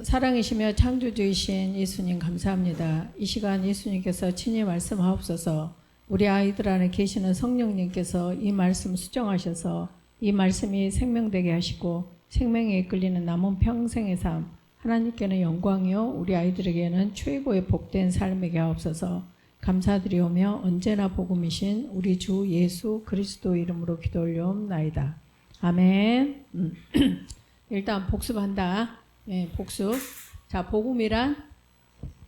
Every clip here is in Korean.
사랑이시며 창조주이신 예수님 감사합니다. 이 시간 예수님께서 친히 말씀하옵소서. 우리 아이들 안에 계시는 성령님께서 이 말씀 수정하셔서 이 말씀이 생명되게 하시고 생명에 이끌리는 남은 평생의 삶, 하나님께는 영광이요 우리 아이들에게는 최고의 복된 삶이게 하옵소서. 감사드리오며 언제나 복음이신 우리 주 예수 그리스도 이름으로 기도 올려옵나이다. 아멘. 일단 복습한다. 네, 복습. 자, 복음이란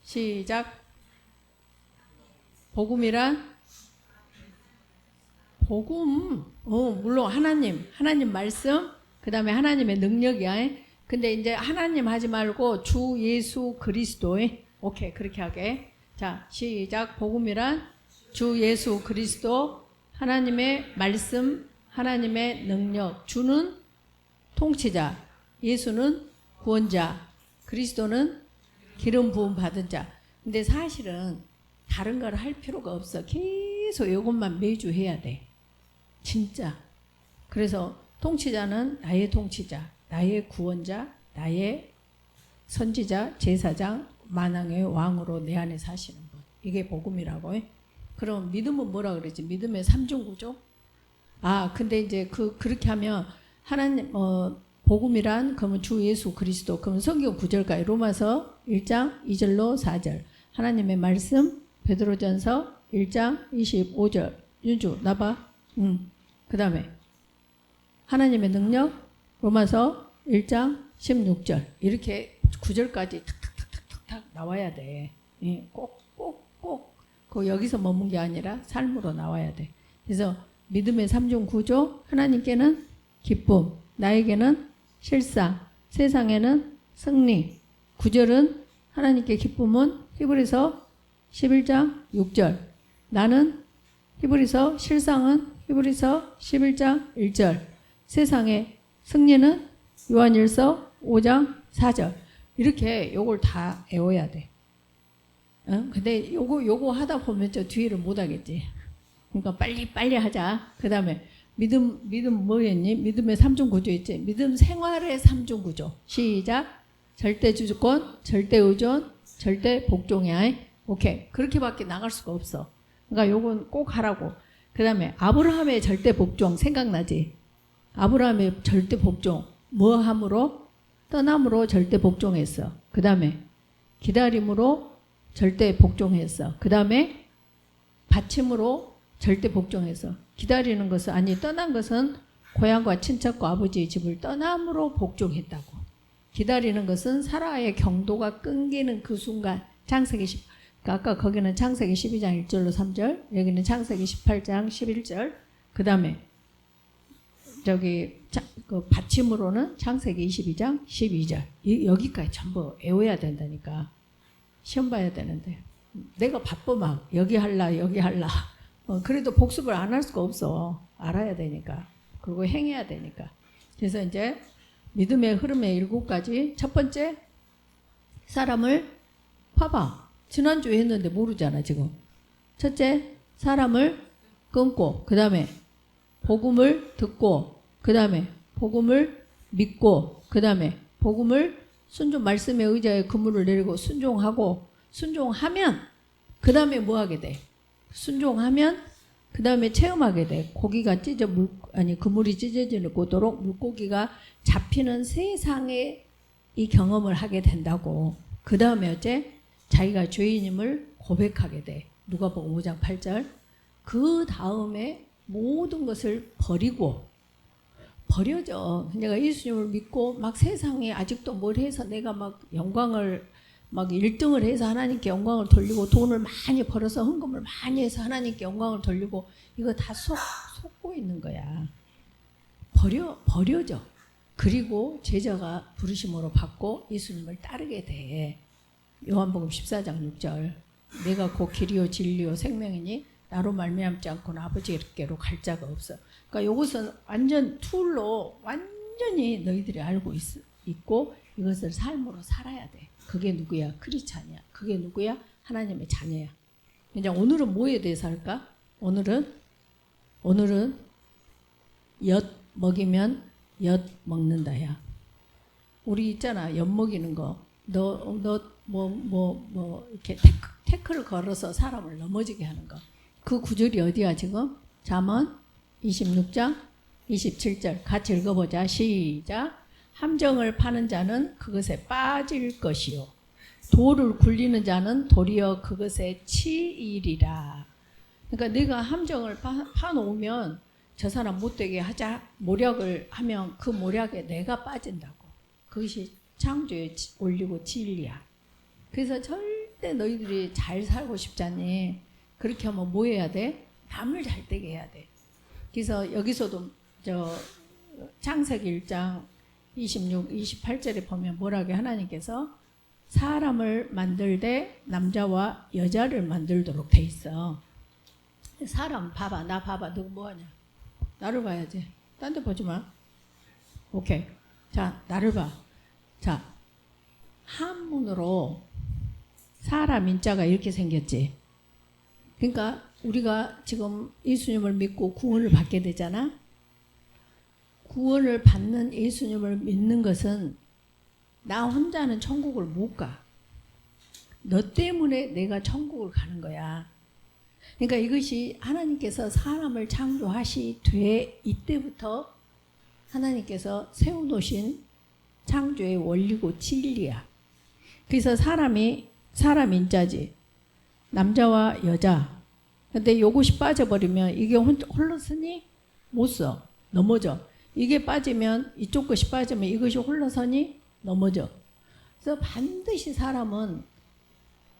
시작. 복음이란 복음. 물론 하나님 말씀. 그 다음에 하나님의 능력이야. 근데 이제 하나님 하지 말고 주 예수 그리스도. 오케이, 그렇게 하게. 자, 시작. 복음이란 주 예수 그리스도, 하나님의 말씀, 하나님의 능력. 주는 통치자, 예수는 구원자, 그리스도는 기름 부음 받은 자. 근데 사실은 다른 걸 할 필요가 없어. 계속 이것만 매주 해야 돼. 진짜. 그래서 통치자는 나의 통치자, 나의 구원자, 나의 선지자, 제사장, 만왕의 왕으로 내 안에 사시는 분. 이게 복음이라고 해. 그럼 믿음은 뭐라 그러지? 믿음의 삼중구조? 근데 이제 그렇게 하면 하나님 복음이란 그러면 주 예수 그리스도. 그러면 성경 9절까지 로마서 1장 2절로 4절. 하나님의 말씀 베드로전서 1장 25절. 윤주 나봐. 그 다음에 하나님의 능력 로마서 1장 16절. 이렇게 9절까지 탁탁탁탁탁 나와야 돼. 꼭. 그 여기서 머문 게 아니라 삶으로 나와야 돼. 그래서 믿음의 삼중 구조. 하나님께는 기쁨, 나에게는 실상, 세상에는 승리. 9절은 하나님께 기쁨은 히브리서 11장 6절. 나는 히브리서 실상은 히브리서 11장 1절. 세상의 승리는 요한일서 5장 4절. 이렇게 요걸 다 외워야 돼. 근데 요거 하다 보면 저 뒤를 못 하겠지. 그러니까 빨리 하자. 그 다음에 믿음 뭐였니? 믿음의 삼중 구조 있지? 믿음 생활의 삼중 구조. 시작. 절대 주권, 절대 의존, 절대 복종이야. 오케이. 그렇게밖에 나갈 수가 없어. 그러니까 요건 꼭 하라고. 그 다음에 아브라함의 절대 복종 생각나지? 아브라함의 절대 복종. 뭐 함으로? 떠남으로 절대 복종했어. 그 다음에 기다림으로 절대 복종했어. 그 다음에 받침으로 절대 복종했어. 기다리는 것은 떠난 것은 고향과 친척과 아버지의 집을 떠남으로 복종했다고. 기다리는 것은 사라의 경도가 끊기는 그 순간. 창세기 10. 아까 거기는 창세기 12장 1절로 3절, 여기는 창세기 18장 11절. 그 다음에 그 받침으로는 창세기 22장 12절. 여기까지 전부 외워야 된다니까. 시험 봐야 되는데 내가 바빠 막 여기 할라. 그래도 복습을 안 할 수가 없어. 알아야 되니까. 그리고 행해야 되니까. 그래서 이제 믿음의 흐름의 7가지. 첫 번째, 사람을 봐봐. 지난주에 했는데 모르잖아 지금. 첫째, 사람을 끊고, 그 다음에 복음을 듣고, 그 다음에 복음을 믿고, 그 다음에 복음을 말씀의 의자에 그물을 내리고 순종하고, 순종하면 그 다음에 뭐 하게 돼? 순종하면 그 다음에 체험하게 돼. 그물이 찢어지도록 물고기가 잡히는 세상의 이 경험을 하게 된다고. 그 다음에 어째? 자기가 죄인임을 고백하게 돼. 누가복음 5장 8절. 그 다음에 모든 것을 버려져. 내가 예수님을 믿고 막 세상에 아직도 뭘 해서 내가 막 영광을 1등을 해서 하나님께 영광을 돌리고 돈을 많이 벌어서 헌금을 많이 해서 하나님께 영광을 돌리고 이거 다 속고 있는 거야. 버려져. 그리고 제자가 부르심으로 받고 예수님을 따르게 돼. 요한복음 14장 6절. 내가 곧 길이요 진리요 생명이니 나로 말미암지 않고는 아버지께로 갈 자가 없어. 그러니까 이것은 완전 툴로 완전히 너희들이 알고 있고 이것을 삶으로 살아야 돼. 그게 누구야? 크리스찬이야. 그게 누구야? 하나님의 자녀야. 그냥 오늘은 뭐에 대해서 할까? 오늘은 엿 먹이면 엿 먹는다야. 우리 있잖아, 엿먹이는 거. 이렇게 태클을 걸어서 사람을 넘어지게 하는 거. 그 구절이 어디야, 지금? 잠언 26장 27절. 같이 읽어보자. 시작. 함정을 파는 자는 그것에 빠질 것이요. 돌을 굴리는 자는 도리어 그것에 치이리라. 그러니까 내가 함정을 파놓으면 저 사람 못되게 하자 모략을 하면 그 모략에 내가 빠진다고. 그것이 창조의 원리고 진리야. 그래서 절대 너희들이 잘 살고 싶잖니. 그렇게 하면 뭐 해야 돼? 남을 잘 되게 해야 돼. 그래서 여기서도 창세기 1장 26, 28절에 보면 뭐라고 하나님께서 사람을 만들되 남자와 여자를 만들도록 돼 있어. 사람 봐봐. 나 봐봐. 너 뭐하냐? 나를 봐야지. 딴 데 보지 마. 오케이. 자, 나를 봐. 자, 한문으로 사람 인자가 이렇게 생겼지. 그러니까 우리가 지금 예수님을 믿고 구원을 받게 되잖아. 구원을 받는 예수님을 믿는 것은 나 혼자는 천국을 못 가. 너 때문에 내가 천국을 가는 거야. 그러니까 이것이 하나님께서 사람을 창조하시되 이때부터 하나님께서 세워놓으신 창조의 원리고 진리야. 그래서 사람 인자지. 남자와 여자. 근데 이것이 빠져버리면 이게 홀로 서니 못 써. 넘어져. 이게 빠지면 이쪽 것이 빠지면 이것이 홀로 서니 넘어져. 그래서 반드시 사람은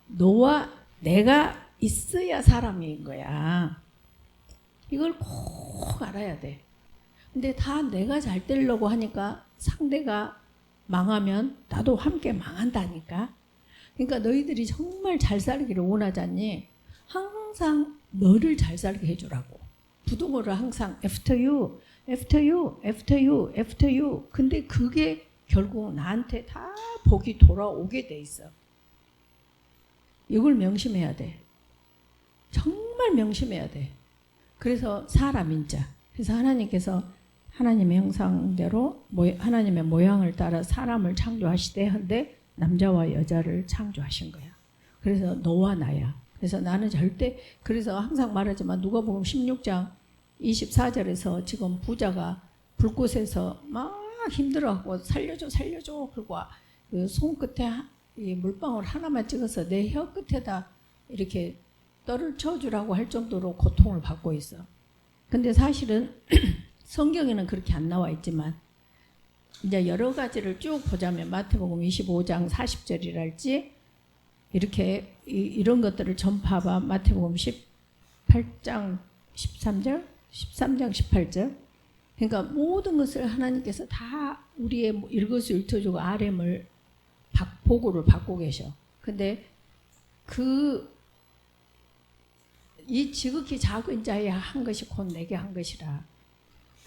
너와 내가 있어야 사람인 거야. 이걸 꼭 알아야 돼. 근데 다 내가 잘 되려고 하니까 상대가 망하면 나도 함께 망한다니까. 그러니까 너희들이 정말 잘 살기를 원하잖니. 항상 너를 잘 살게 해주라고. 부동어를 항상 after you, after you, after you, after you. 근데 그게 결국 나한테 다 복이 돌아오게 돼 있어. 이걸 명심해야 돼. 정말 명심해야 돼. 그래서 사람인자. 그래서 하나님께서 하나님의 형상대로 하나님의 모양을 따라 사람을 창조하시되 한데 남자와 여자를 창조하신 거야. 그래서 너와 나야. 그래서 나는 절대, 그래서 항상 말하지만 누가복음 16장 24절에서 지금 부자가 불꽃에서 막 힘들어하고 살려줘 그리고 그 손끝에 이 물방울 하나만 찍어서 내 혀 끝에다 이렇게 떨을 쳐주라고 할 정도로 고통을 받고 있어. 근데 사실은 성경에는 그렇게 안 나와 있지만 이제 여러 가지를 쭉 보자면 마태복음 25장 40절이랄지 이렇게 이런 것들을 전파봐. 마태복음 18장 13절 13장 18절. 그러니까 모든 것을 하나님께서 다 우리의 일거수일투족의 RM을 보고를 받고 계셔. 근데 이 지극히 작은 자에 한 것이 곧 내게 한 것이라.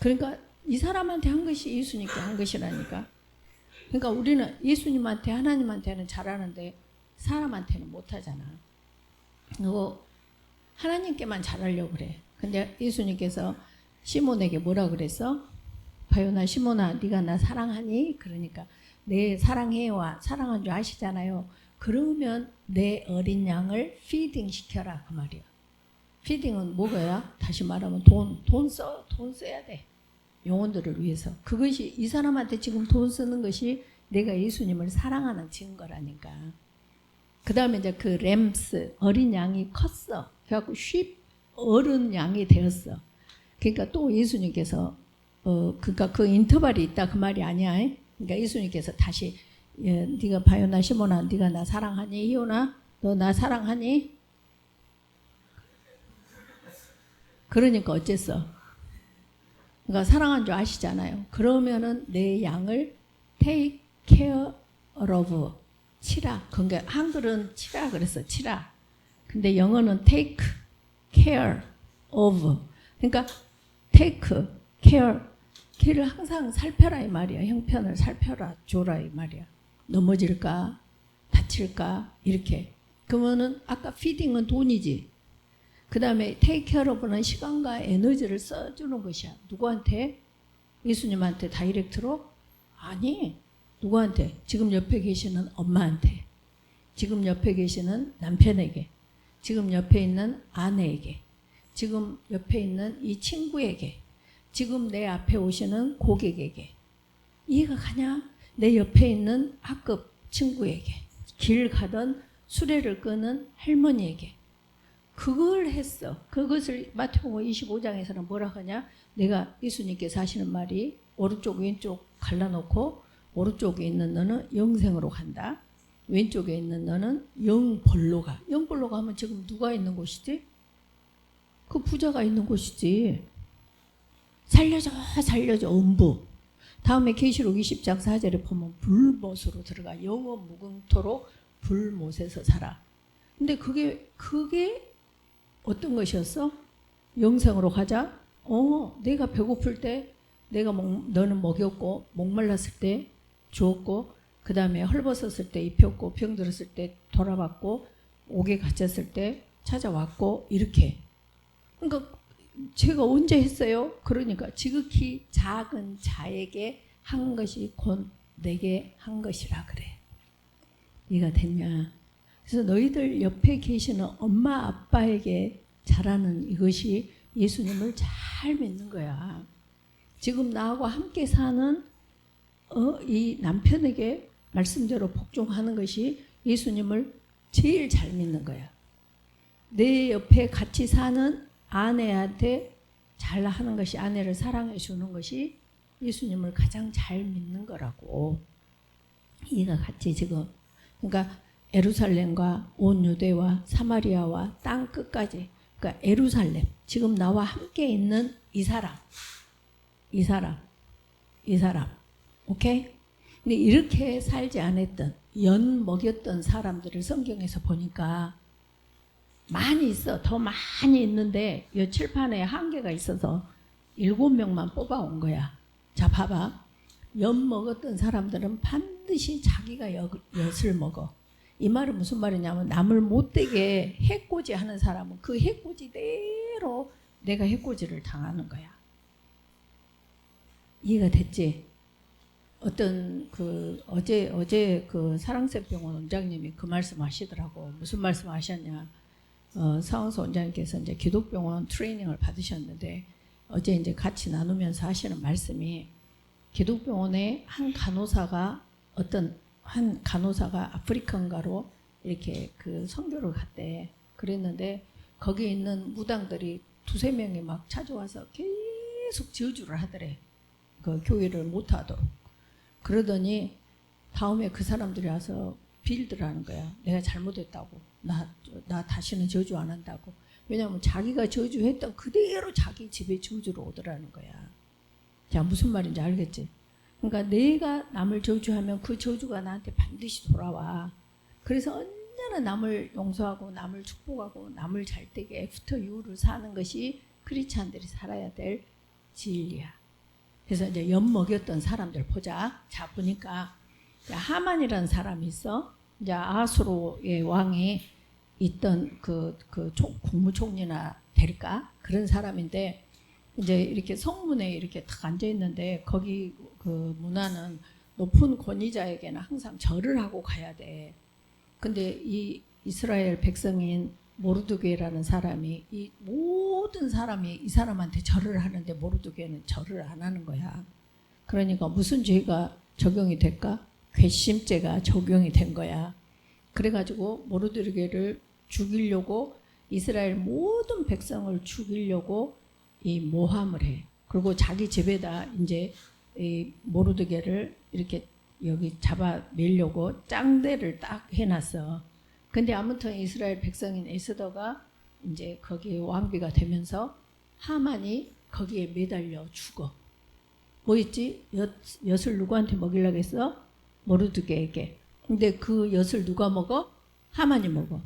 그러니까 이 사람한테 한 것이 예수님께 한 것이라니까. 그러니까 우리는 예수님한테 하나님한테는 잘하는데 사람한테는 못하잖아. 그리고 하나님께만 잘하려고 그래. 근데 예수님께서 시몬에게 뭐라 그랬어? 바요나 시몬아 네가 나 사랑하니? 그러니까 내 사랑해와 사랑한 줄 아시잖아요. 그러면 내 어린 양을 피딩 시켜라 그 말이야. 피딩은 뭐야? 다시 말하면 돈 써야 돼. 영혼들을 위해서. 그것이 이 사람한테 지금 돈 쓰는 것이 내가 예수님을 사랑하는 증거라니까. 그 다음에 이제 그 램스 어린 양이 컸어. 그래갖고 어른 양이 되었어. 그러니까 또 예수님께서 그러니까 그 인터벌이 있다 그 말이 아니야. 그러니까 예수님께서 다시 네가 바요나 시몬아 네가 나 사랑하니? 이오나 너 나 사랑하니? 그러니까 어쨌어? 그러니까 사랑한 줄 아시잖아요. 그러면은 내 양을 take care of 치라. 그러니까 한글은 치라 그랬어. 치라. 근데 영어는 take care of. 그러니까 take care. 걔를 항상 살펴라 이 말이야. 형편을 살펴라 줘라 이 말이야. 넘어질까 다칠까 이렇게. 그러면은 아까 feeding은 돈이지. 그 다음에 take care of는 시간과 에너지를 써주는 것이야. 누구한테? 예수님한테 다이렉트로? 아니. 누구한테? 지금 옆에 계시는 엄마한테, 지금 옆에 계시는 남편에게, 지금 옆에 있는 아내에게, 지금 옆에 있는 이 친구에게, 지금 내 앞에 오시는 고객에게. 이해가 가냐? 내 옆에 있는 학급 친구에게, 길 가던 수레를 끄는 할머니에게. 그걸 했어. 그것을 마태복음 25장에서는 뭐라 하냐? 내가 예수님께서 하시는 말이 오른쪽 왼쪽 갈라놓고 오른쪽에 있는 너는 영생으로 간다. 왼쪽에 있는 너는 영벌로 가. 영벌로 가면 지금 누가 있는 곳이지? 그 부자가 있는 곳이지. 살려줘 살려줘 음부. 다음에 계시록 20장 4절에 보면 불못으로 들어가. 영원 무궁토록 불못에서 살아. 근데 그게 어떤 것이었어? 영생으로 가자? 내가 배고플 때 너는 먹였고, 목말랐을 때 주었고, 그 다음에 헐벗었을 때 입혔고, 병들었을 때 돌아봤고, 옥에 갇혔을 때 찾아왔고, 이렇게. 그러니까 제가 언제 했어요? 그러니까 지극히 작은 자에게 한 것이 곧 내게 한 것이라 그래. 이해가 됐냐? 그래서 너희들 옆에 계시는 엄마 아빠에게 잘하는 이것이 예수님을 잘 믿는 거야. 지금 나하고 함께 사는 이 남편에게 말씀대로 복종하는 것이 예수님을 제일 잘 믿는 거야. 내 옆에 같이 사는 아내한테 잘하는 것이, 아내를 사랑해 주는 것이 예수님을 가장 잘 믿는 거라고. 이가 같이 지금, 그러니까 예루살렘과 온 유대와 사마리아와 땅 끝까지, 그러니까 예루살렘, 지금 나와 함께 있는 이 사람, 오케이? 근데 이렇게 살지 않았던, 연 먹였던 사람들을 성경에서 보니까 많이 있어. 더 많이 있는데 이 칠판에 한계가 있어서 7명만 뽑아온 거야. 자, 봐봐. 연 먹었던 사람들은 반드시 자기가 엿을 먹어. 이 말은 무슨 말이냐면, 남을 못되게 해코지 하는 사람은 그 해코지대로 내가 해코지를 당하는 거야. 이해가 됐지? 어제 그 사랑샘병원 원장님이 그 말씀 하시더라고. 무슨 말씀 하셨냐? 서항서 원장님께서 이제 기독병원 트레이닝을 받으셨는데, 어제 이제 같이 나누면서 하시는 말씀이, 기독병원에 한 간호사가 아프리칸가로 이렇게 그 선교를 갔대. 그랬는데 거기 있는 무당들이 2-3명이 막 찾아와서 계속 저주를 하더래. 그 교회를 못 하도록. 그러더니 다음에 그 사람들이 와서 빌드를 하는 거야. 내가 잘못했다고. 나 다시는 저주 안 한다고. 왜냐하면 자기가 저주했던 그대로 자기 집에 저주로 오더라는 거야. 자, 무슨 말인지 알겠지? 그러니까 내가 남을 저주하면 그 저주가 나한테 반드시 돌아와. 그래서 언제나 남을 용서하고 남을 축복하고 남을 잘되게 애프터 유를 사는 것이 크리스찬들이 살아야 될 진리야. 그래서 이제 엿 먹였던 사람들 보자. 자, 보니까 하만이라는 사람이 있어. 이제 아수르의 왕이 있던 국무총리나 될까? 그런 사람인데, 이제 이렇게 성문에 이렇게 딱 앉아 있는데, 거기 그 문화는 높은 권위자에게는 항상 절을 하고 가야 돼. 근데 이 이스라엘 백성인 모르드게라는 사람이, 이 모든 사람이 이 사람한테 절을 하는데 모르드게는 절을 안 하는 거야. 그러니까 무슨 죄가 적용이 될까? 괘씸죄가 적용이 된 거야. 그래가지고 모르드게를 죽이려고, 이스라엘 모든 백성을 죽이려고 이 모함을 해. 그리고 자기 집에다 이제 이 모르드게를 이렇게 여기 잡아 매려고 짱대를 딱 해놨어. 근데 아무튼 이스라엘 백성인 에스더가 이제 거기에 왕비가 되면서 하만이 거기에 매달려 죽어. 뭐였지? 엿을 누구한테 먹이려고 했어? 모르드게에게. 근데 그 엿을 누가 먹어? 하만이 먹어.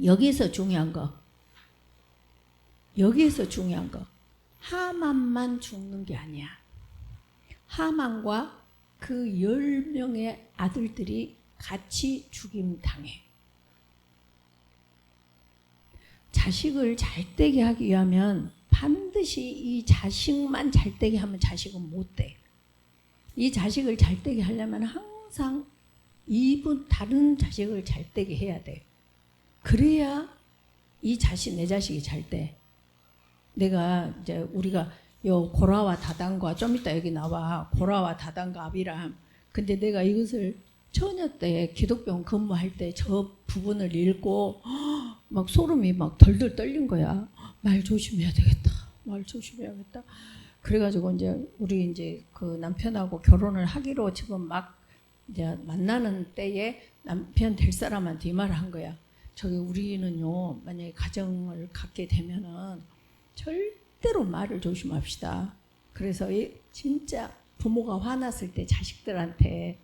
여기에서 중요한 거. 하만만 죽는 게 아니야. 하만과 그 10명의 아들들이 같이 죽임 당해. 자식을 잘되게 하기 위하면 반드시 이 자식만 잘되게 하면 자식은 못 돼. 이 자식을 잘되게 하려면 항상 다른 자식을 잘되게 해야 돼. 그래야 이 자식, 내 자식이 잘 돼. 내가 이제 우리가 요 고라와 다단과 좀 이따 여기 나와 고라와 다단과 아비람. 근데 내가 이것을 처녀 때 기독병 근무할 때 저 부분을 읽고 막 소름이 막 덜덜 떨린 거야. 말 조심해야 되겠다. 말 조심해야겠다. 그래가지고 이제 우리 이제 그 남편하고 결혼을 하기로 지금 막 이제 만나는 때에 남편 될 사람한테 이 말을 한 거야. 저기 우리는요 만약에 가정을 갖게 되면은 절대로 말을 조심합시다. 그래서 진짜 부모가 화났을 때 자식들한테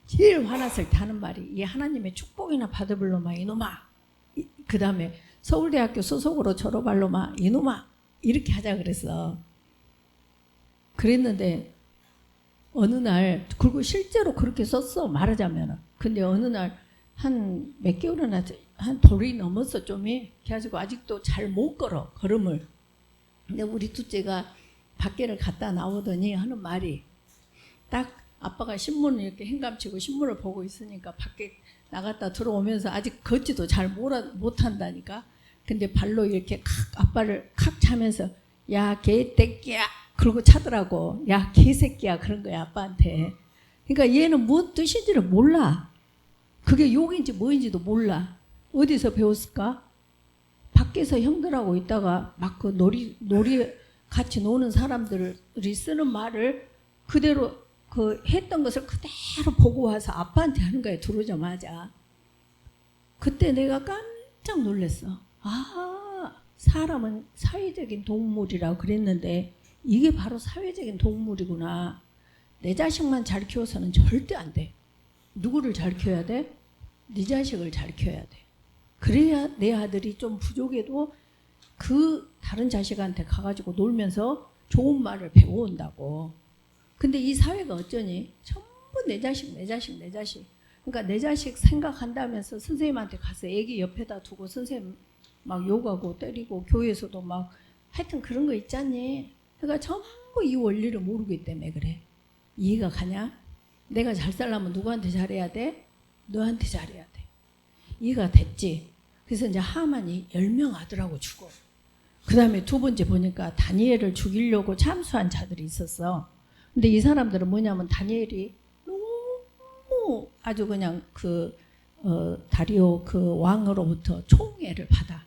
제일 화났을 때 하는 말이 이 하나님의 축복이나 받아볼 놈아 이놈아. 그 다음에 서울대학교 소속으로 졸업할 놈아 이놈아. 이렇게 하자 그랬어. 그랬는데 어느 날 그리고 실제로 그렇게 썼어 말하자면은. 근데 어느 날 한 몇 개월이나 한 돌이 넘었어 좀이. 그래가지고 아직도 잘 못 걸어 걸음을. 근데 우리 둘째가 밖에를 갔다 나오더니 하는 말이 딱 아빠가 신문을 이렇게 행감치고 신문을 보고 있으니까 밖에 나갔다 들어오면서 아직 걷지도 잘 못한다니까. 근데 발로 이렇게 아빠를 칵 차면서 야 개새끼야 그러고 차더라고. 야 개새끼야 그런 거야 아빠한테. 그러니까 얘는 무슨 뜻인지를 몰라. 그게 욕인지 뭐인지도 몰라. 어디서 배웠을까? 밖에서 형들하고 있다가 막 그 놀이 같이 노는 사람들이 쓰는 말을 그대로 그 했던 것을 그대로 보고 와서 아빠한테 하는 거야 들어오자마자. 그때 내가 깜짝 놀랐어. 아 사람은 사회적인 동물이라고 그랬는데 이게 바로 사회적인 동물이구나. 내 자식만 잘 키워서는 절대 안 돼. 누구를 잘 키워야 돼? 네 자식을 잘 키워야 돼. 그래야 내 아들이 좀 부족해도 그 다른 자식한테 가가지고 놀면서 좋은 말을 배워온다고. 근데 이 사회가 어쩌니? 전부 내 자식. 그러니까 내 자식 생각한다면서 선생님한테 가서 애기 옆에다 두고 선생님 막 욕하고 때리고 교회에서도 막 하여튼 그런 거 있잖니. 그러니까 전부 이 원리를 모르기 때문에 그래. 이해가 가냐? 내가 잘 살려면 누구한테 잘해야 돼? 너한테 잘해야 돼. 이해가 됐지? 그래서 이제 하만이 10명 아들하고 죽어. 그 다음에 두 번째 보니까 다니엘을 죽이려고 참수한 자들이 있었어. 근데 이 사람들은 뭐냐면 다니엘이 너무 아주 그냥 다리오 그 왕으로부터 총애를 받아.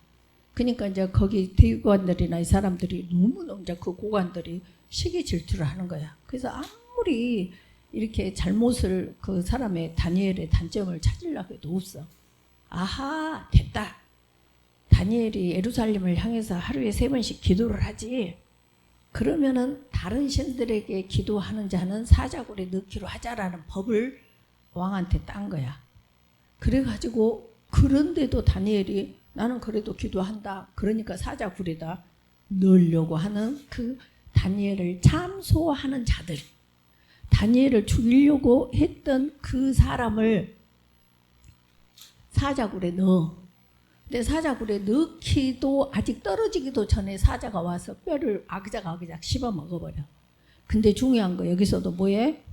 그러니까 이제 거기 대관들이나 이 사람들이 너무너무 이제 그 고관들이 시기 질투를 하는 거야. 그래서 아무리 이렇게 잘못을 그 사람의 다니엘의 단점을 찾으려고 해도 없어. 아하 됐다. 다니엘이 예루살렘을 향해서 하루에 3번씩 기도를 하지. 그러면은 다른 신들에게 기도하는 자는 사자굴에 넣기로 하자라는 법을 왕한테 딴 거야. 그래가지고 그런데도 다니엘이 나는 그래도 기도한다. 그러니까 사자굴에다 넣으려고 하는 그 다니엘을 참소하는 자들. 다니엘을 죽이려고 했던 그 사람을 사자굴에 넣어. 근데 사자굴에 넣기도 아직 떨어지기도 전에 사자가 와서 뼈를 아그작 씹어 먹어버려. 근데 중요한 거 여기서도 뭐해?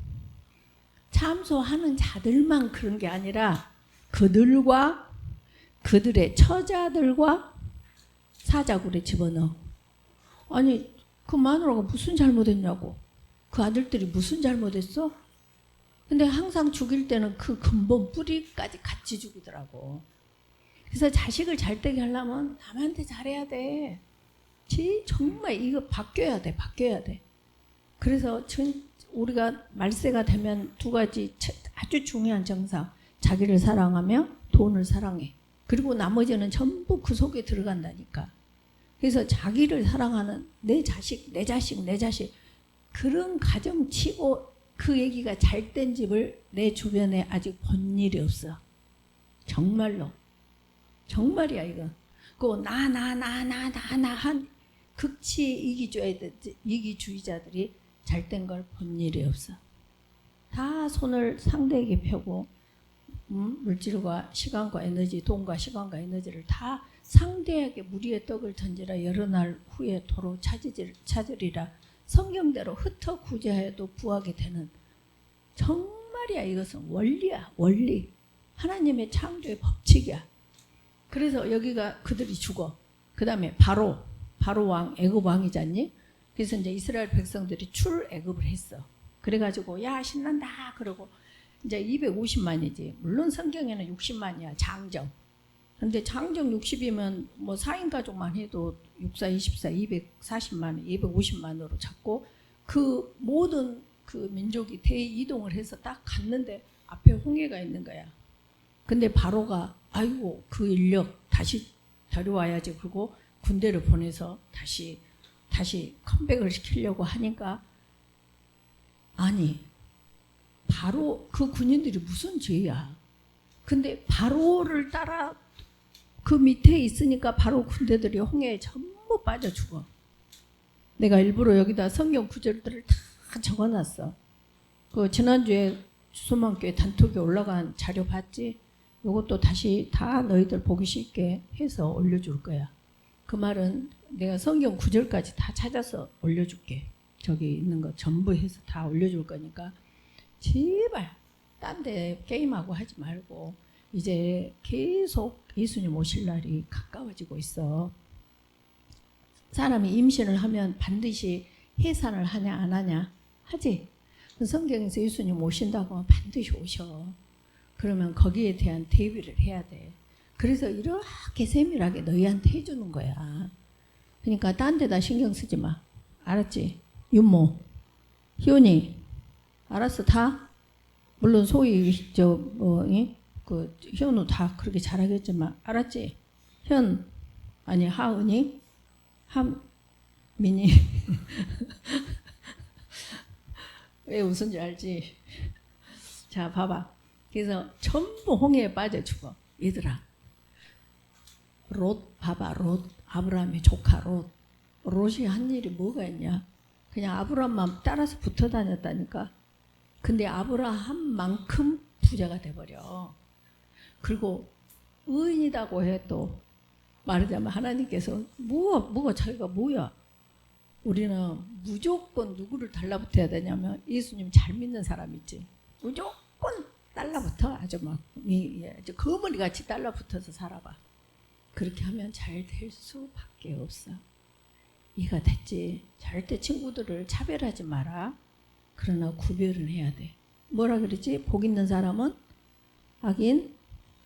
참소하는 자들만 그런 게 아니라 그들과 그들의 처자들과 사자굴에 집어넣어. 아니 그 마누라가 무슨 잘못했냐고. 그 아들들이 무슨 잘못했어? 근데 항상 죽일 때는 그 근본 뿌리까지 같이 죽이더라고. 그래서 자식을 잘되게 하려면 남한테 잘해야 돼. 정말 이거 바뀌어야 돼. 그래서 우리가 말세가 되면 2가지 아주 중요한 정상. 자기를 사랑하며 돈을 사랑해. 그리고 나머지는 전부 그 속에 들어간다니까. 그래서 자기를 사랑하는 내 자식 그런 가정 치고 그 얘기가 잘된 집을 내 주변에 아직 본 일이 없어. 정말로. 정말이야 이거. 그 한 극치 이기주의자들이 잘된 걸 본 일이 없어. 다 손을 상대에게 펴고 물질과 시간과 에너지, 돈과 시간과 에너지를 다 상대에게 무리의 떡을 던지라 여러 날 후에 도로 찾으리라. 성경대로 흩어 구제하여도 부하게 되는 정말이야. 이것은 원리야. 원리. 하나님의 창조의 법칙이야. 그래서 여기가 그들이 죽어. 그 다음에 바로 왕, 애굽 왕이잖니. 그래서 이제 이스라엘 백성들이 출애굽을 했어. 그래가지고 야 신난다 그러고 이제 250만이지. 물론 성경에는 60만이야 장정. 근데 장정 60이면 뭐 4인 가족만 해도 6, 4, 24, 240만, 250만으로 잡고 그 모든 그 민족이 대이동을 해서 딱 갔는데 앞에 홍해가 있는 거야. 근데 바로가 아이고 그 인력 다시 데려와야지. 그리고 군대를 보내서 다시 컴백을 시키려고 하니까 아니 바로 그 군인들이 무슨 죄야. 근데 바로를 따라 그 밑에 있으니까 바로 군대들이 홍해에 전부 빠져 죽어. 내가 일부러 여기다 성경 구절들을 다 적어놨어. 그 지난주에 주소만교회 단톡에 올라간 자료 봤지? 이것도 다시 다 너희들 보기 쉽게 해서 올려줄 거야. 그 말은 내가 성경 구절까지 다 찾아서 올려줄게. 저기 있는 거 전부 해서 다 올려줄 거니까 제발 딴 데 게임하고 하지 말고 이제 계속 예수님 오실 날이 가까워지고 있어. 사람이 임신을 하면 반드시 해산을 하냐 안 하냐 하지. 성경에서 예수님 오신다고 하면 반드시 오셔. 그러면 거기에 대한 대비를 해야 돼. 그래서 이렇게 세밀하게 너희한테 해주는 거야. 그러니까 딴 데다 신경 쓰지 마. 알았지? 윤모, 희원이, 알았어 다? 물론 소희 그 현우 다 그렇게 잘하겠지만 알았지? 현 아니 하은이, 민이 왜 웃은지 알지? 자 봐봐. 그래서 전부 홍해에 빠져 죽어. 얘들아 롯 봐봐. 롯 아브라함의 조카 롯이 한 일이 뭐가 있냐. 그냥 아브라함만 따라서 붙어 다녔다니까. 근데 아브라함만큼 부자가 돼버려. 그리고 의인이라고 해도 말하자면 하나님께서 뭐가 자기가 뭐야. 우리는 무조건 누구를 달라붙어야 되냐면 예수님 잘 믿는 사람 있지. 무조건 달라붙어. 아주 막 아주 거머리같이 달라붙어서 살아봐. 그렇게 하면 잘 될 수밖에 없어. 이해가 됐지? 절대 친구들을 차별하지 마라. 그러나 구별은 해야 돼. 뭐라 그러지? 복 있는 사람은 악인,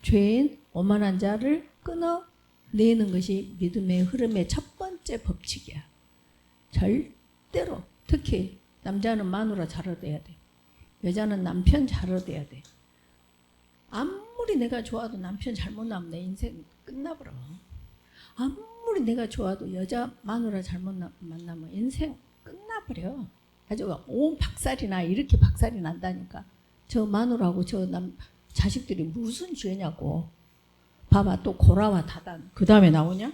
죄인, 오만한 자를 끊어내는 것이 믿음의 흐름의 첫 번째 법칙이야. 절대로. 특히 남자는 마누라 잘 얻어야 돼. 여자는 남편 잘 얻어야 돼. 아무리 내가 좋아도 남편 잘못 나면 내 인생 끝나버려. 아무리 내가 좋아도 여자 마누라 잘못 만나면 인생 끝나버려. 아주 온 박살이 나. 이렇게 박살이 난다니까. 저 마누라하고 저 자식들이 무슨 죄냐고. 봐봐 또 고라와 다단. 그 다음에 나오냐?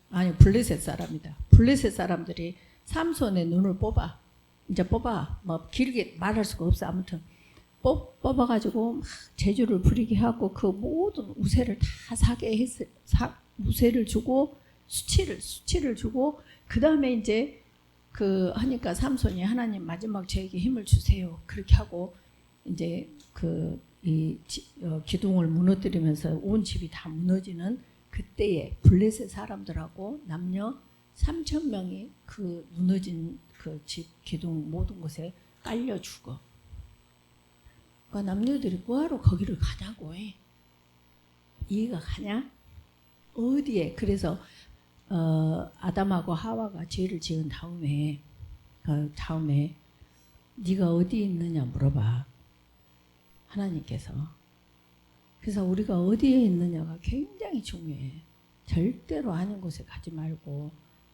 아니 블레셋 사람이다. 블레셋 사람들이 삼손의 눈을 뽑아. 이제 뽑아. 뭐 길게 말할 수가 없어. 아무튼 뽑아가지고 막 재주를 부리게 하고 그 모든 우세를 다 사게 했어. 우세를 주고 수치를 주고 그 다음에 이제 그 하니까 삼손이 하나님 마지막 저에게 힘을 주세요. 그렇게 하고 이제 그 기둥을 무너뜨리면서 온 집이 다 무너지는 그때에 블레셋 사람들하고 남녀 3,000명이 그 무너진 그 집 기둥 모든 곳에 깔려 죽어. 그러니까 남녀들이 뭐하러 거기를 가냐고 해. 이해가 가냐? 어디에? 그래서 아담하고 하와가 죄를 지은 다음에 네가 어디 있느냐 물어봐. 하나님께서. 그래서 우리가 어디에 있느냐가 굉장히 중요해. 절대로 아닌 곳에 가지 말고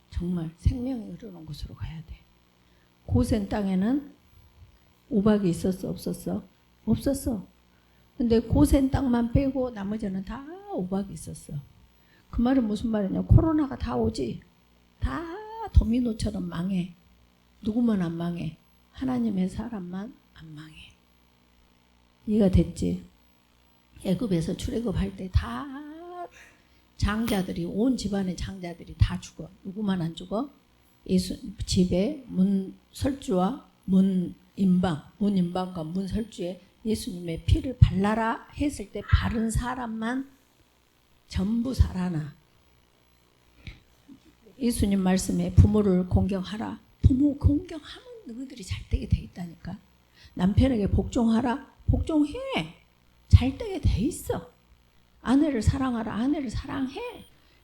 정말 생명이 흐르는 곳으로 가야 돼. 고센 땅에는 우박이 있었어 없었어? 없었어. 근데 고센 땅만 빼고 나머지는 다 우박이 있었어. 그 말은 무슨 말이냐. 코로나가 다 오지. 다 도미노처럼 망해. 누구만 안 망해. 하나님의 사람만 안 망해. 이해가 됐지? 애굽에서 출애굽할 때 다 장자들이 온 집안의 장자들이 다 죽어. 누구만 안 죽어? 예수 집에 문 설주와 문 문인방과 문설주에 예수님의 피를 발라라 했을 때 바른 사람만 전부 살아나. 예수님 말씀에 부모를 공경하라. 부모 공경하면 너희들이 잘되게 돼 있다니까. 남편에게 복종하라. 복종해. 잘되게 돼 있어. 아내를 사랑하라. 아내를 사랑해.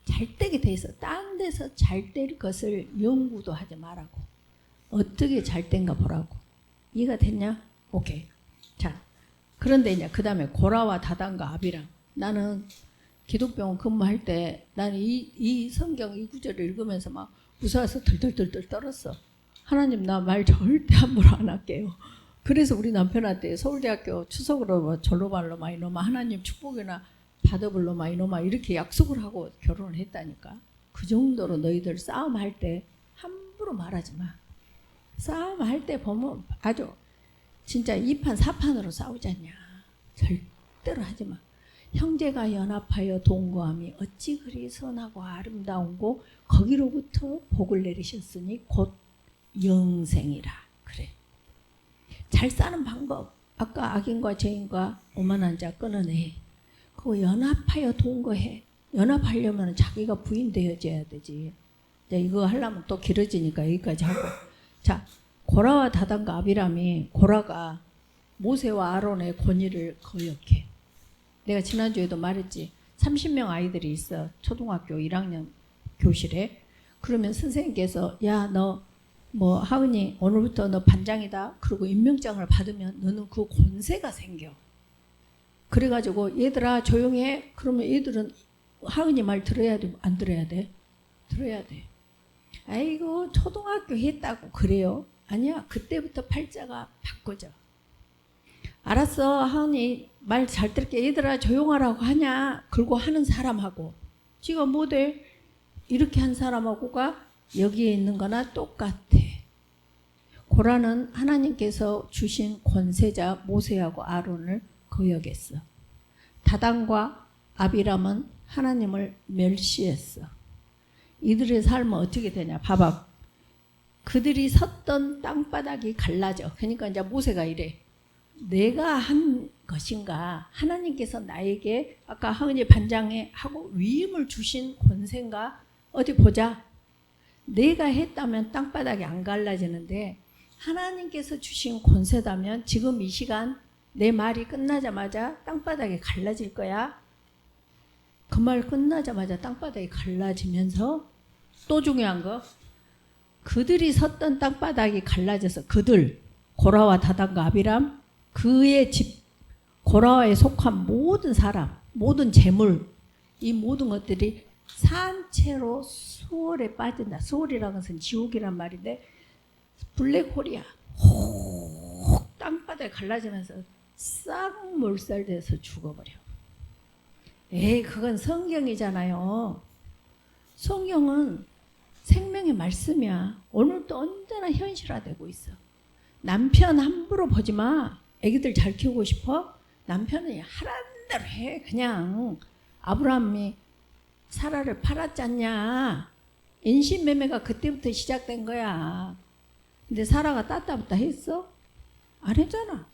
잘되게 돼 있어. 딴 데서 잘될 것을 연구도 하지 말라고. 어떻게 잘된가 보라고. 이해가 됐냐? 오케이. 자, 그런데 이제 그 다음에 고라와 다단과 아비람. 나는 기독병원 근무할 때 나는 이 성경 이 구절을 읽으면서 막 무서워서 덜덜덜덜 떨었어. 하나님 나 말 절대 함부로 안 할게요. 그래서 우리 남편한테 서울대학교 추석으로 뭐 절로 말로 막 이놈아 하나님 축복이나 받아볼로 막 이놈아 이렇게 약속을 하고 결혼을 했다니까. 그 정도로 너희들 싸움할 때 함부로 말하지 마. 싸움할 때 보면 아주 진짜 2판 4판으로 싸우지 않냐. 절대로 하지 마. 형제가 연합하여 동거함이 어찌 그리 선하고 아름다운고 거기로부터 복을 내리셨으니 곧 영생이라. 그래. 잘 사는 방법. 아까 악인과 죄인과 오만한 자 끊어내. 그거 연합하여 동거해. 연합하려면 자기가 부인 되어져야 되지. 이거 하려면 또 길어지니까 여기까지 하고. 자, 고라와 다단과 아비람이 고라가 모세와 아론의 권위를 거역해. 내가 지난주에도 말했지. 30명 아이들이 있어. 초등학교 1학년 교실에. 그러면 선생님께서 야, 너 뭐 하은이 오늘부터 너 반장이다. 그리고 임명장을 받으면 너는 그 권세가 생겨. 그래가지고 얘들아 조용히 해. 그러면 얘들은 하은이 말 들어야 돼? 안 들어야 돼? 들어야 돼. 아이고 초등학교 했다고 그래요? 아니야. 그때부터 팔자가 바꿔져. 알았어. 하은이 말 잘 들을게. 얘들아 조용하라고 하냐. 그러고 하는 사람하고 지가 뭐돼? 이렇게 한 사람하고가 여기에 있는 거나 똑같아. 고라는 하나님께서 주신 권세자 모세하고 아론을 거역했어. 다단과 아비람은 하나님을 멸시했어. 이들의 삶은 어떻게 되냐. 봐봐. 그들이 섰던 땅바닥이 갈라져. 그러니까 이제 모세가 이래. 내가 한 것인가. 하나님께서 나에게 아까 하은이 반장에 하고 위임을 주신 권세인가. 어디 보자. 내가 했다면 땅바닥이 안 갈라지는데 하나님께서 주신 권세다면 지금 이 시간 내 말이 끝나자마자 땅바닥이 갈라질 거야. 그 말 끝나자마자 땅바닥이 갈라지면서 또 중요한 거 그들이 섰던 땅바닥이 갈라져서 그들 고라와 다단과 아비람 그의 집 고라와에 속한 모든 사람 모든 재물 이 모든 것들이 산채로 수월에 빠진다. 수월이라는 것은 지옥이란 말인데 블랙홀이야. 혹 땅바닥에 갈라지면서 싹 몰살돼서 죽어버려. 에이 그건 성경이잖아요. 성경은 생명의 말씀이야. 오늘도 언제나 현실화되고 있어. 남편 함부로 보지 마. 애기들 잘 키우고 싶어? 남편은 하라는 대로 해. 그냥 아브라함이 사라를 팔았잖냐. 인신매매가 그때부터 시작된 거야. 근데 사라가 따따붙다 했어? 안 했잖아.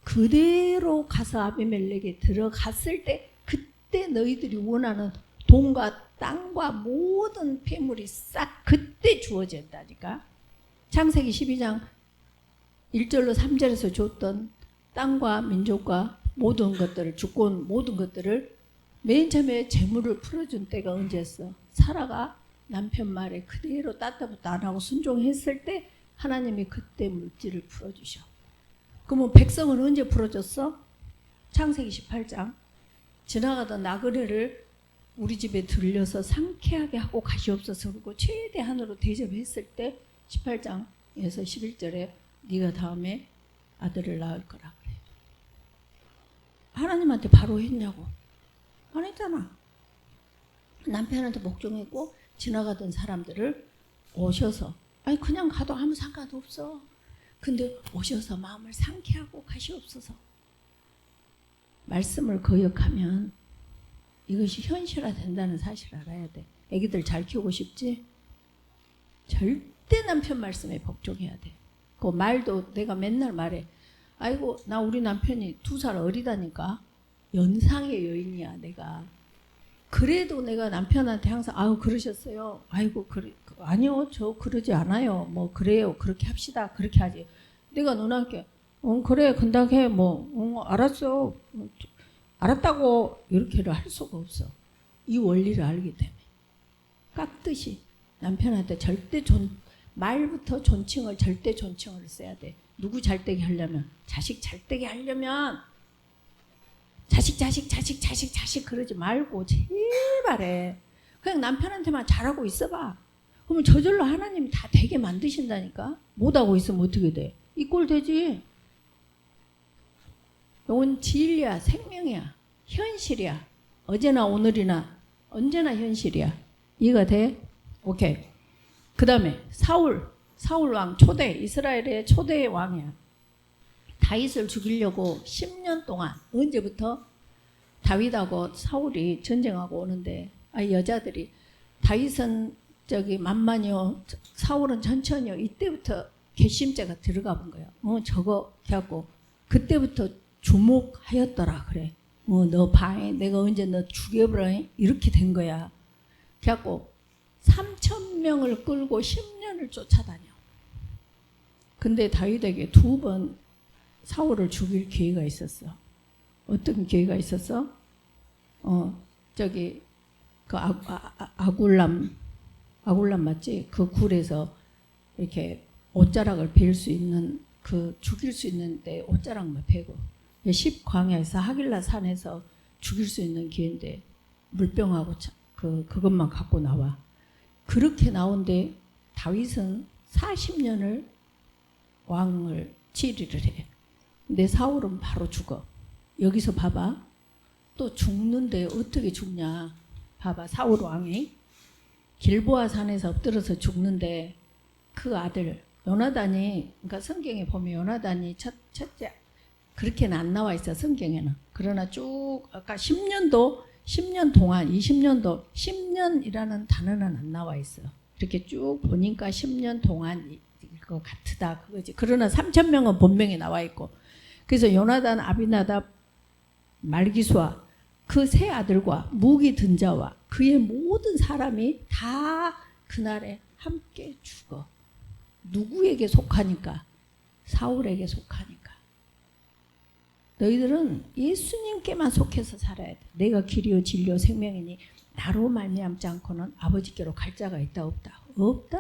그대로 가서 아비멜렉에 들어갔을 때 그때 너희들이 원하는 돈과 땅과 모든 폐물이 싹 그때 주어졌다니까. 창세기 12장 1절로 3절에서 줬던 땅과 민족과 모든 것들을 주권 모든 것들을 맨 처음에 재물을 풀어준 때가 언제였어? 사라가 남편 말에 그대로 따따붙다 안 하고 순종했을 때 하나님이 그때 물질을 풀어주셔. 그러면 백성은 언제 풀어줬어? 창세기 18장 지나가던 나그네를 우리 집에 들려서 상쾌하게 하고 가시옵소서 그러고 최대한으로 대접했을 때 18장에서 11절에 네가 다음에 아들을 낳을 거라 그래. 하나님한테 바로 했냐고. 안 했잖아. 남편한테 복종했고 지나가던 사람들을 오셔서 아니 그냥 가도 아무 상관도 없어. 근데 오셔서 마음을 상쾌하고 가시옵소서. 말씀을 거역하면 이것이 현실화된다는 사실을 알아야 돼. 애기들 잘 키우고 싶지? 절대 남편 말씀에 복종해야 돼. 그 말도 내가 맨날 말해. 아이고 나 우리 남편이 2살 어리다니까. 연상의 여인이야 내가. 그래도 내가 남편한테 항상 아유 그러셨어요. 아이고 그래 아니요 저 그러지 않아요. 뭐 그래요 그렇게 합시다 그렇게 하지. 내가 누나께 그래 근당해 뭐 알았어 알았다고 이렇게를 할 수가 없어. 이 원리를 알기 때문에 깍듯이 남편한테 절대 말부터 존칭을 절대 존칭을 써야 돼. 누구 잘되게 하려면 자식 잘되게 하려면 자식 그러지 말고 제발해. 그냥 남편한테만 잘하고 있어봐. 그러면 저절로 하나님이 다 되게 만드신다니까. 못하고 있으면 어떻게 돼? 이 꼴 되지. 이건 진리야 생명이야 현실이야. 어제나 오늘이나 언제나 현실이야. 이해가 돼? 오케이. 그 다음에 사울 왕 초대 이스라엘의 초대 왕이야. 다윗을 죽이려고 10년 동안 언제부터 다윗하고 사울이 전쟁하고 오는데 여자들이 다윗은 저기 만만히요 사울은 천천히요 이때부터 괘씸죄가 들어가 본 거야. 저거 해갖고 그때부터 주목하였더라 그래. 너 봐해 내가 언제 너 죽여버려 이렇게 된 거야. 그래갖고 3,000명을 끌고 10년을 쫓아다녀. 근데 다윗에게 2번 사울을 죽일 기회가 있었어. 어떤 기회가 있었어? 저기 그 아굴람 맞지? 그 굴에서 이렇게 옷자락을 베일 수 있는 그 죽일 수 있는데 옷자락만 베고 10광야에서 하길라 산에서 죽일 수 있는 기회인데 물병하고 그것만 갖고 나와. 그렇게 나온데 다윗은 40년을 왕을 치리를 해. 근데 사울은 바로 죽어. 여기서 봐봐. 또 죽는데 어떻게 죽냐. 봐봐. 사울 왕이 길보아 산에서 엎드려서 죽는데 그 아들 요나단이 그러니까 성경에 보면 요나단이 첫째 그렇게는 안 나와 있어 성경에는. 그러나 쭉 아까 10년 동안 20년도 10년이라는 단어는 안 나와 있어. 이렇게 쭉 보니까 10년 동안 것 같다 그거지. 그러나 3,000명은 본명에 나와 있고. 그래서 요나단 아비나답 말기수와 그 세 아들과 무기 든 자와 그의 모든 사람이 다 그날에 함께 죽어. 누구에게 속하니까? 사울에게 속하니까. 너희들은 예수님께만 속해서 살아야 돼. 내가 길이요 진리요 생명이니 나로 말미암지 않고는 아버지께로 갈 자가 있다 없다? 없다.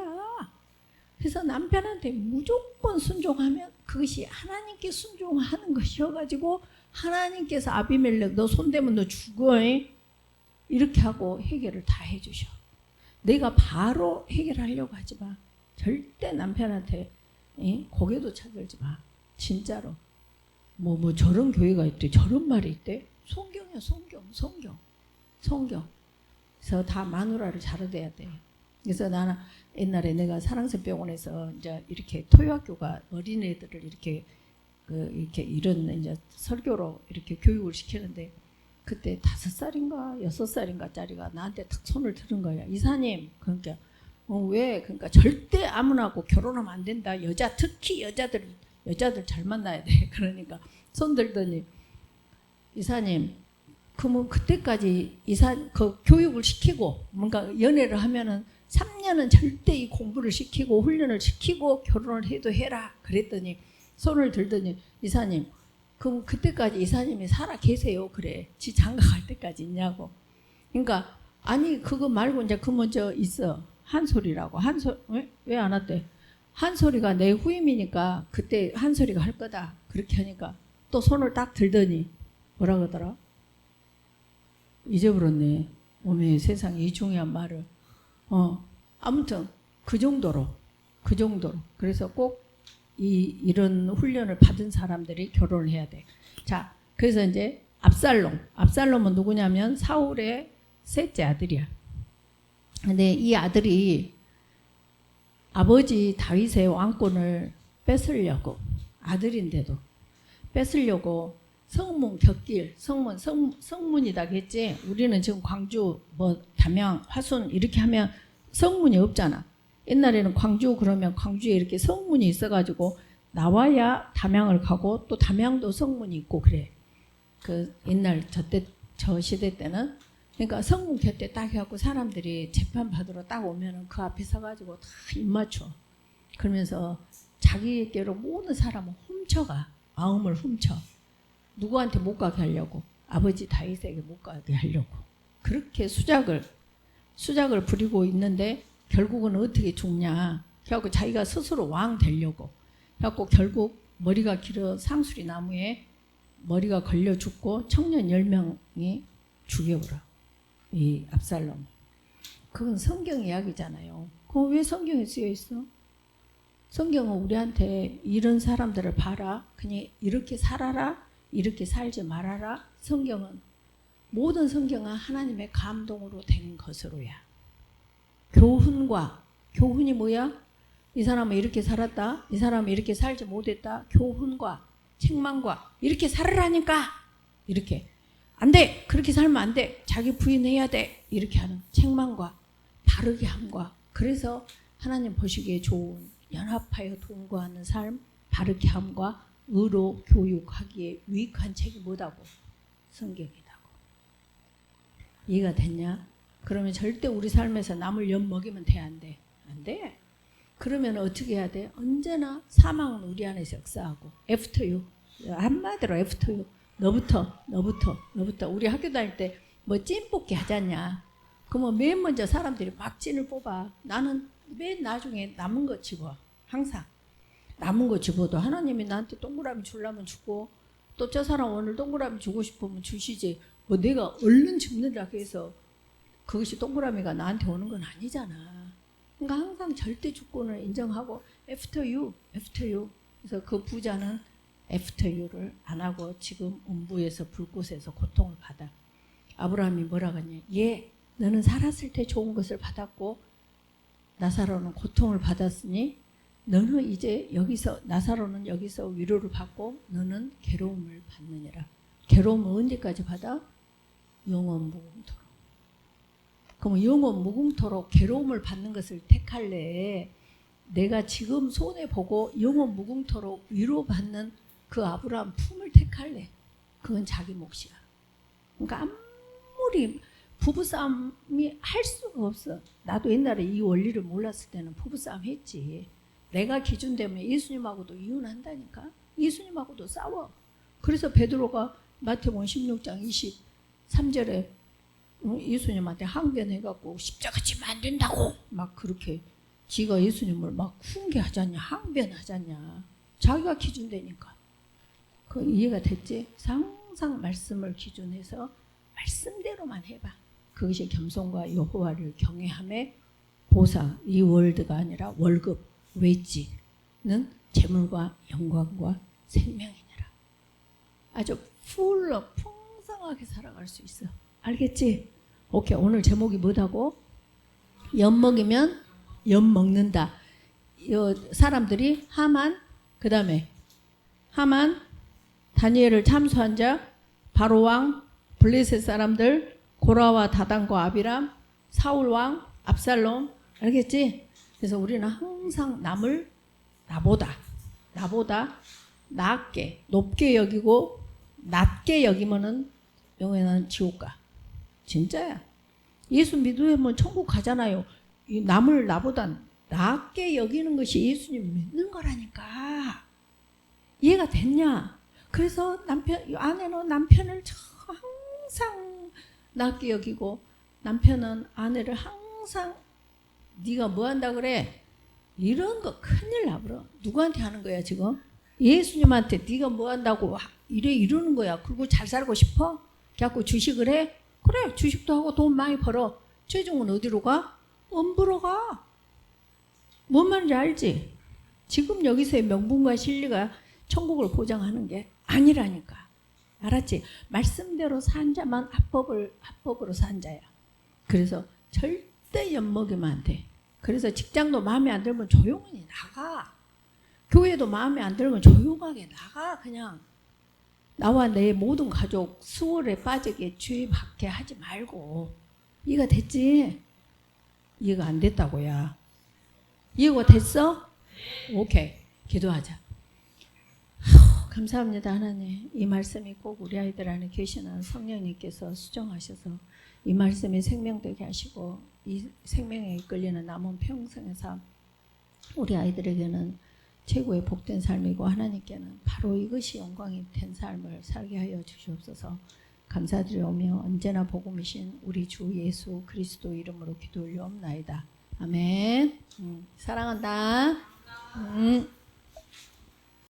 그래서 남편한테 무조건 순종하면 그것이 하나님께 순종하는 것이어가지고 하나님께서 아비멜렉 너 손대면 너 죽어 이렇게 하고 해결을 다 해주셔. 내가 바로 해결하려고 하지 마. 절대 남편한테 고개도 쳐들지 마. 진짜로. 뭐 저런 교회가 있대 저런 말이 있대. 성경이야 성경. 그래서 다 마누라를 잘해야 돼. 그래서 나는 옛날에 내가 사랑새 병원에서 이제 이렇게 토요학교가 어린애들을 이렇게 이렇게 이런 이제 설교로 이렇게 교육을 시키는데 그때 5살인가 6살인가 짜리가 나한테 탁 손을 들은 거야. 이사님 그러니까 왜 그러니까 절대 아무나하고 결혼하면 안 된다. 특히 여자들 잘 만나야 돼. 그러니까 손 들더니 이사님 그러면 그때까지 그 교육을 시키고 뭔가 연애를 하면은 3년은 절대 이 공부를 시키고 훈련을 시키고 결혼을 해도 해라. 그랬더니 손을 들더니 이사님 그럼 그때까지 이사님이 살아 계세요. 그래. 지 장가 갈 때까지 있냐고. 그러니까 아니 그거 말고 이제 그 먼저 있어. 한솔이라고. 왜 안 왔대? 한솔이가 내 후임이니까 그때 한솔이가 할 거다. 그렇게 하니까 또 손을 딱 들더니 뭐라 그러더라? 잊어버렸네. 어메 세상에 이 중요한 말을. 아무튼 그 정도로. 그래서 꼭 이런 훈련을 받은 사람들이 결혼을 해야 돼. 자, 그래서 이제 압살롬은 누구냐면 사울의 셋째 아들이야. 근데 이 아들이 아버지 다윗의 왕권을 뺏으려고 아들인데도 뺏으려고 성문 곁길 성문이다겠지. 우리는 지금 광주 담양 화순 이렇게 하면 성문이 없잖아. 옛날에는 광주 그러면 광주에 이렇게 성문이 있어가지고 나와야 담양을 가고 또 담양도 성문이 있고 그래. 그 옛날 저 시대 때는 그러니까 성문 곁에 딱 해갖고 사람들이 재판 받으러 딱 오면은 그 앞에 서가지고 다 입 맞춰. 그러면서 자기에게로 모든 사람을 훔쳐가. 마음을 훔쳐. 누구한테 못 가게 하려고. 아버지 다윗에게 못 가게 하려고. 그렇게 수작을 부리고 있는데 결국은 어떻게 죽냐. 그래갖고 자기가 스스로 왕 되려고. 그래갖고 결국 머리가 길어 상수리 나무에 머리가 걸려 죽고 청년 10명이 죽여버려. 이 압살롬. 그건 성경 이야기잖아요. 그건 왜 성경에 쓰여 있어? 성경은 우리한테 이런 사람들을 봐라. 그냥 이렇게 살아라. 이렇게 살지 말아라. 모든 성경은 하나님의 감동으로 된 것으로야. 교훈이 뭐야? 이 사람은 이렇게 살았다. 이 사람은 이렇게 살지 못했다. 교훈과 책망과 이렇게 살으라니까. 이렇게. 안 돼. 그렇게 살면 안 돼. 자기 부인해야 돼. 이렇게 하는 책망과 바르게 함과. 그래서 하나님 보시기에 좋은 연합하여 동거하는 삶, 바르게 함과 의로 교육하기에 유익한 책이 뭐다고? 성경이다고. 이해가 됐냐? 그러면 절대 우리 삶에서 남을 엿먹이면 돼? 안 돼? 안 돼. 그러면 어떻게 해야 돼? 언제나 사망은 우리 안에서 역사하고 after you. 한마디로 after you. 너부터. 우리 학교 다닐 때 뭐 찐 뽑기 하잖냐. 그러면 맨 먼저 사람들이 막 찐을 뽑아. 나는 맨 나중에 남은 거 집어. 항상. 남은 거 집어도 하나님이 나한테 동그라미 주려면 주고 또 저 사람 오늘 동그라미 주고 싶으면 주시지. 뭐 내가 얼른 집는다고 해서 그것이 동그라미가 나한테 오는 건 아니잖아. 그러니까 항상 절대 주권을 인정하고 after you. 그래서 그 부자는 after you를 안 하고 지금 음부에서 불꽃에서 고통을 받아. 아브라함이 뭐라고 하냐. 너는 살았을 때 좋은 것을 받았고 나사로는 고통을 받았으니 너는 이제 나사로는 여기서 위로를 받고 너는 괴로움을 받느니라. 괴로움은 언제까지 받아? 영원 무궁토록. 그럼 영원 무궁토록 괴로움을 받는 것을 택할래? 내가 지금 손해보고 영원 무궁토록 위로받는 그 아브라함 품을 택할래? 그건 자기 몫이야. 그러니까 아무리 부부싸움이 할 수가 없어. 나도 옛날에 이 원리를 몰랐을 때는 부부싸움 했지. 내가 기준 되면 예수님하고도 이혼한다니까. 예수님하고도 싸워. 그래서 베드로가 마태복음 16장 23절에 예수님한테 항변해갖고 십자가 지면 안 된다고 막 그렇게 지가 예수님을 막 훈계하잖냐 항변하잖냐. 자기가 기준되니까. 그 이해가 됐지? 항상 말씀을 기준해서 말씀대로만 해봐. 그것이 겸손과 여호와를 경외함의 보상, 리월드가 아니라 월급, 웨지는 재물과 영광과 생명이니라. 아주 풀로 풍성하게 살아갈 수 있어. 알겠지? 오케이. 오늘 제목이 뭐다고? 엿먹이면 엿먹는다. 사람들이 하만, 그 다음에 하만, 다니엘을 참수한 자, 바로왕, 블레셋 사람들, 고라와 다단과 아비람, 사울왕, 압살롬. 알겠지? 그래서 우리는 항상 남을 나보다 낮게, 높게 여기고 낮게 여기면은 영원한 지옥 가. 진짜야. 예수 믿으면 천국 가잖아요. 이 남을 나보다 낮게 여기는 것이 예수님 믿는 거라니까. 이해가 됐냐? 그래서 아내는 남편을 항상 낮게 여기고 남편은 아내를 항상 네가 뭐 한다 그래? 이런 거 큰일 나버려. 누구한테 하는 거야 지금? 예수님한테 네가 뭐 한다고 이러는 거야. 그리고 잘 살고 싶어? 그래갖고 주식을 해? 그래, 주식도 하고 돈 많이 벌어. 최종은 어디로 가? 음부로 가. 뭔 말인지 알지? 지금 여기서의 명분과 진리가 천국을 보장하는 게 아니라니까. 알았지? 말씀대로 산 자만 합법으로 산 자야. 그래서 절대 엿먹이면 안 돼. 그래서 직장도 마음에 안 들면 조용히 나가. 교회도 마음에 안 들면 조용하게 나가. 그냥 나와 내 모든 가족 수월에 빠지게 죄받게 하지 말고. 이해가 됐지? 이해가 안 됐다고야. 이해가 됐어? 오케이. 기도하자. 감사합니다 하나님. 이 말씀이 꼭 우리 아이들 안에 계시는 성령님께서 수정하셔서 이 말씀이 생명되게 하시고 이 생명에 이끌리는 남은 평생의 삶 우리 아이들에게는 최고의 복된 삶이고 하나님께는 바로 이것이 영광이 된 삶을 살게 하여 주시옵소서. 감사드리오며 언제나 복음이신 우리 주 예수 그리스도 이름으로 기도 올리옵나이다. 아멘. 사랑한다.